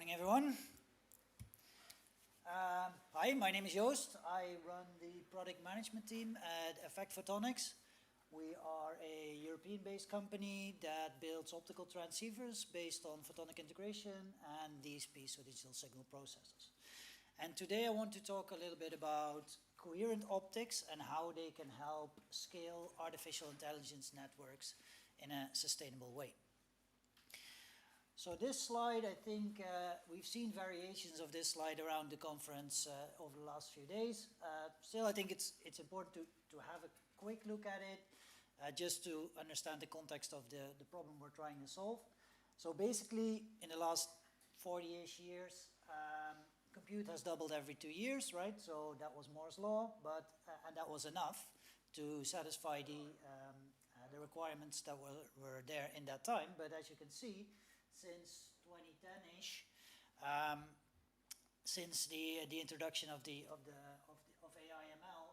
morning, everyone. Hi, my name is Joost. I run the product management team at Effect Photonics. We are a European-based company that builds optical transceivers based on photonic integration and DSP, so digital signal processors. And today I want to talk a little bit about coherent optics and how they can help scale artificial intelligence networks in a sustainable way. So this slide, I think we've seen variations of this slide around the conference over the last few days. Still, I think it's important to have a quick look at it, just to understand the context of the problem we're trying to solve. So basically, in the last 40-ish years, compute has doubled every 2 years, right? So that was Moore's law, but and that was enough to satisfy the requirements that were there in that time. But as you can see, since 2010-ish, since the introduction of AI/ML,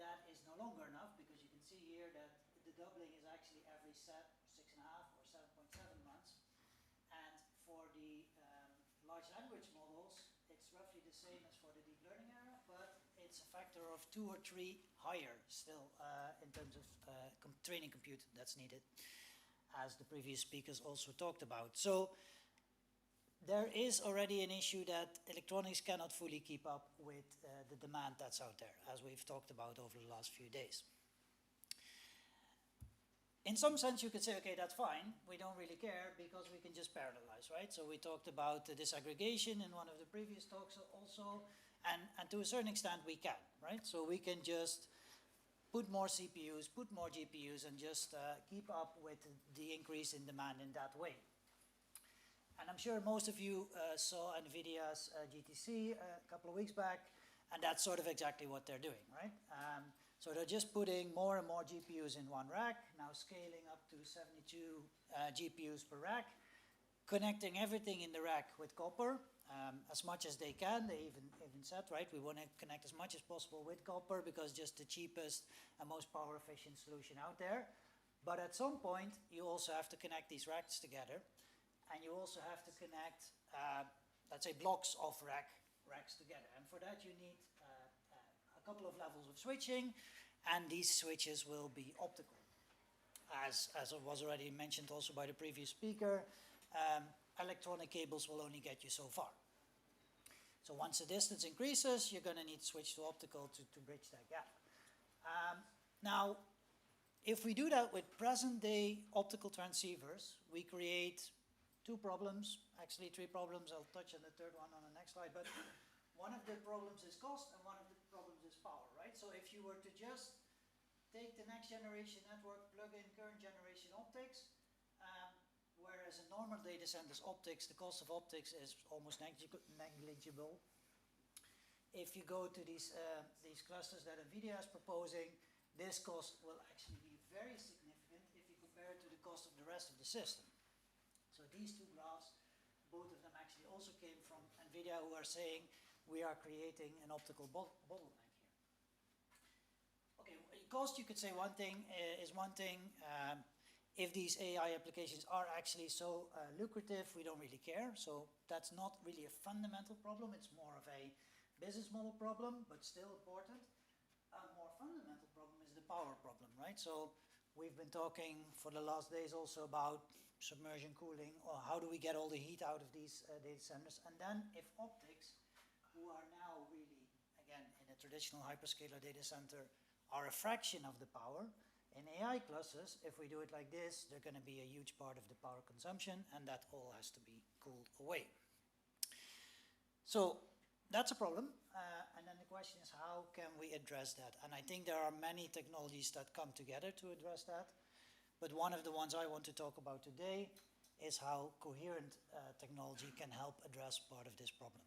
that is no longer enough, because you can see here that the doubling is actually every 6.5 or 7.7 months, and for the large language models, it's roughly the same as for the deep learning era, but it's a factor of 2 or 3 higher still in terms of training compute that's needed, as the previous speakers also talked about. So there is already an issue that electronics cannot fully keep up with the demand that's out there, as we've talked about over the last few days. In some sense, you could say, okay, that's fine. We don't really care because we can just parallelize, right? So we talked about the disaggregation in one of the previous talks also, and to a certain extent we can, right? So we can just put more CPUs, put more GPUs, and just keep up with the increase in demand in that way. And I'm sure most of you saw NVIDIA's GTC a couple of weeks back, and that's sort of exactly what they're doing, right? So they're just putting more and more GPUs in one rack, now scaling up to 72 GPUs per rack, connecting everything in the rack with copper, as much as they can. They even said, right, we want to connect as much as possible with copper because just the cheapest and most power efficient solution out there. But at some point, you also have to connect these racks together, and you also have to connect, let's say, blocks of racks together. And for that, you need a couple of levels of switching, and these switches will be optical. As it was already mentioned also by the previous speaker, electronic cables will only get you so far. So once the distance increases, you're going to need to switch to optical to bridge that gap. Now, if we do that with present-day optical transceivers, we create 2 problems, actually 3 problems. I'll touch on the third one on the next slide. But one of the problems is cost, and one of the problems is power, right? So if you were to just take the next generation network, plug in current generation optics, whereas in normal data centers optics, the cost of optics is almost negligible. If you go to these clusters that NVIDIA is proposing, this cost will actually be very significant if you compare it to the cost of the rest of the system. So these 2 graphs, both of them actually also came from NVIDIA, who are saying we are creating an optical bottleneck here. Okay, cost, you could say one thing is one thing. If these AI applications are actually so lucrative, we don't really care. So that's not really a fundamental problem. It's more of a business model problem, but still important. A more fundamental problem is the power problem, right? So we've been talking for the last days also about submersion cooling, or how do we get all the heat out of these data centers. And then if optics, who are now really, again, in a traditional hyperscaler data center, are a fraction of the power, in AI clusters, if we do it like this, they're going to be a huge part of the power consumption, and that all has to be cooled away. So that's a problem, and then the question is, how can we address that? And I think there are many technologies that come together to address that, but one of the ones I want to talk about today is how coherent technology can help address part of this problem.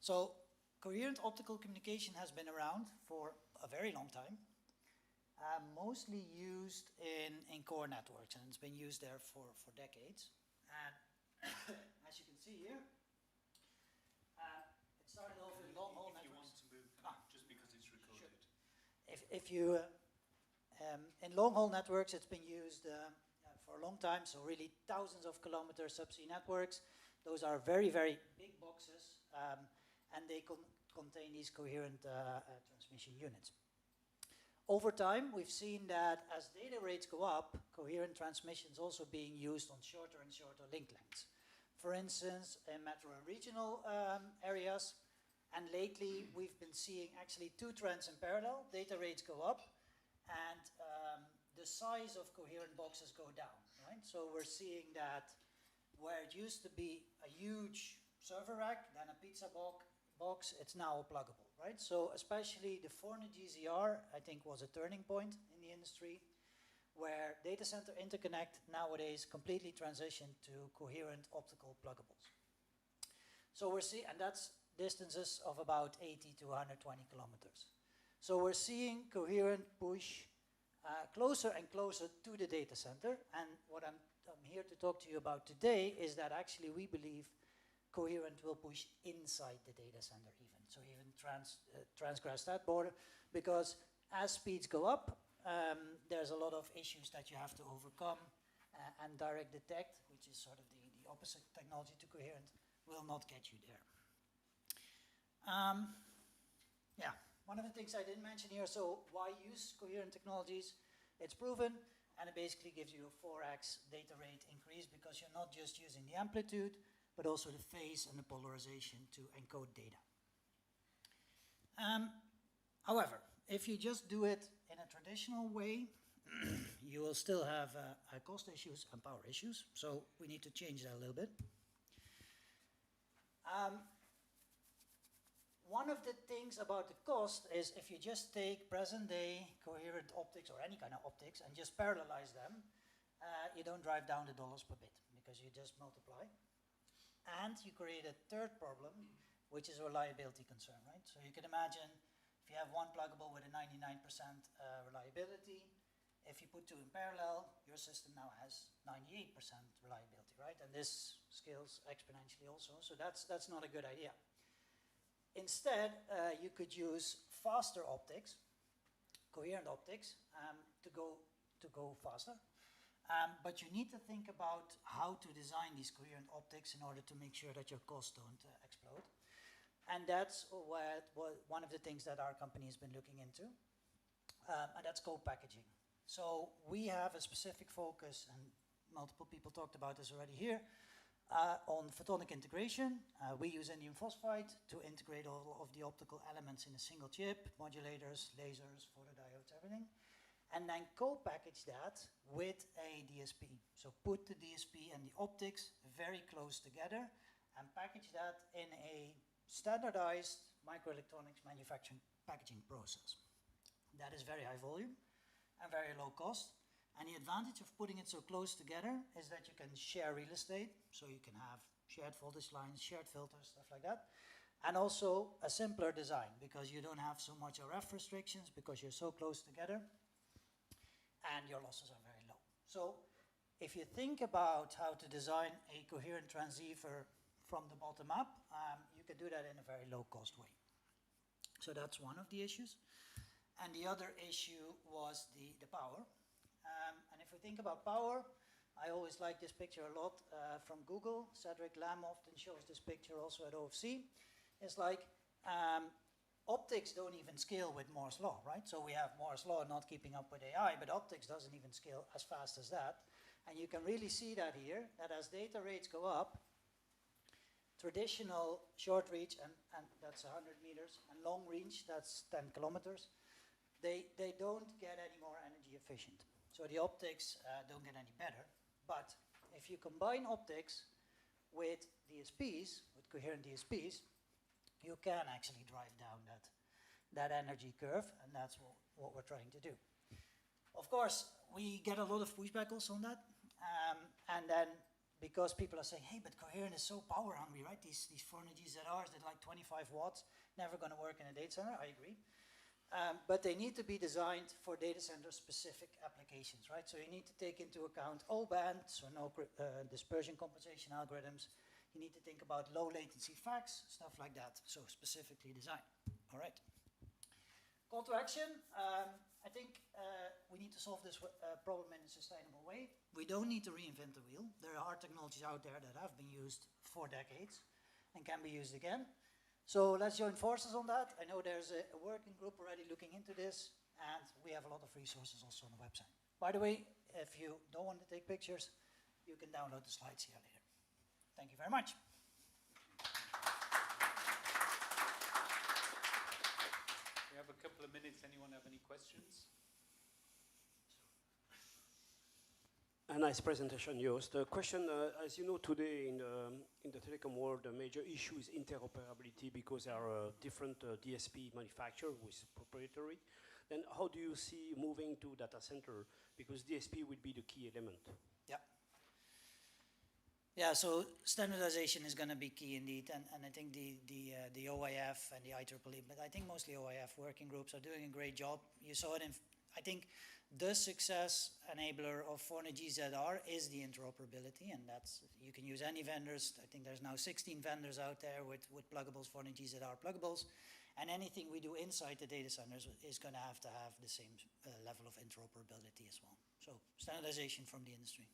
So coherent optical communication has been around for a very long time. Mostly used in core networks, and it's been used there for decades. And as you can see here, it started off in long-haul networks. If you want to move, just because it's recorded. Sure. If you, in long-haul networks, it's been used for a long time, so really thousands of kilometers subsea networks. Those are very, very big boxes, and they contain these coherent transmission units. Over time, we've seen that as data rates go up, coherent transmission is also being used on shorter and shorter link lengths. For instance, in metro and regional areas, and lately we've been seeing actually two trends in parallel. Data rates go up, and the size of coherent boxes go down, right? So we're seeing that where it used to be a huge server rack, then a pizza box, it's now pluggable, right? So especially the 400 GZR, I think, was a turning point in the industry, where data center interconnect nowadays completely transitioned to coherent optical pluggables. So we're seeing, and that's distances of about 80 to 120 kilometers. So we're seeing coherent push closer and closer to the data center, and what I'm here to talk to you about today is that actually we believe coherent will push inside the data center even, so even transgress that border, because as speeds go up, there's a lot of issues that you have to overcome, and direct detect, which is sort of the opposite technology to coherent, will not get you there. Yeah, one of the things I didn't mention here, so why use coherent technologies? It's proven, and it basically gives you a 4x data rate increase because you're not just using the amplitude, but also the phase and the polarization to encode data. However, if you just do it in a traditional way, you will still have cost issues and power issues, so we need to change that a little bit. One of the things about the cost is if you just take present day coherent optics or any kind of optics and just parallelize them, you don't drive down the dollars per bit because you just multiply. And you create a third problem, which is a reliability concern, right? So you can imagine if you have one pluggable with a 99% reliability, if you put two in parallel, your system now has 98% reliability, right? And this scales exponentially also, so that's not a good idea. Instead, you could use faster optics, coherent optics, to go faster. But you need to think about how to design these coherent optics in order to make sure that your costs don't explode. And that's one of the things that our company has been looking into, and that's co-packaging. So we have a specific focus, and multiple people talked about this already here, on photonic integration. We use indium phosphide to integrate all of the optical elements in a single chip, modulators, lasers, photodiodes, everything. And then co-package that with a DSP. So put the DSP and the optics very close together and package that in a standardized microelectronics manufacturing packaging process. That is very high volume and very low cost. And the advantage of putting it so close together is that you can share real estate, so you can have shared voltage lines, shared filters, stuff like that. And also a simpler design, because you don't have so much RF restrictions, because you're so close together, and your losses are very low. So if you think about how to design a coherent transceiver from the bottom up, you can do that in a very low-cost way. So that's one of the issues. And the other issue was the power. And if we think about power, I always like this picture a lot from Google. Cedric Lam often shows this picture also at OFC. It's like optics don't even scale with Moore's law, right? So we have Moore's law not keeping up with AI, but optics doesn't even scale as fast as that. And you can really see that here, that as data rates go up, traditional short reach, and that's 100 meters, and long reach, that's 10 kilometers, they don't get any more energy efficient. So the optics don't get any better, but if you combine optics with DSPs, with coherent DSPs, you can actually drive down that energy curve, and that's what we're trying to do. Of course, we get a lot of pushback also on that, and then because people are saying, hey, but coherent is so power hungry, right? These 400 GZRs that like 25 watts, never going to work in a data center, I agree. But they need to be designed for data center specific applications, right? So you need to take into account O-band, so no dispersion compensation algorithms. You need to think about low latency fax, stuff like that, so specifically designed. All right. Call to action. I think we need to solve this problem in a sustainable way. We don't need to reinvent the wheel. There are technologies out there that have been used for decades and can be used again. So let's join forces on that. I know there's a working group already looking into this, and we have a lot of resources also on the website. By the way, if you don't want to take pictures, you can download the slides here later. Thank you very much. We have a couple of minutes. Anyone have any questions? A nice presentation, Joost. The question, as you know, today in the telecom world, the major issue is interoperability because there are different DSP manufacturers with proprietary. Then how do you see moving to data center? Because DSP will be the key element. Yeah. Yeah, so standardization is going to be key indeed, and I think the OIF and the IEEE, but I think mostly OIF working groups are doing a great job. You saw it in, I think, the success enabler of 400G ZR is the interoperability, and that's, you can use any vendors. I think there's now 16 vendors out there with pluggables, 400G ZR pluggables, and anything we do inside the data centers is going to have the same level of interoperability as well. So standardization from the industry.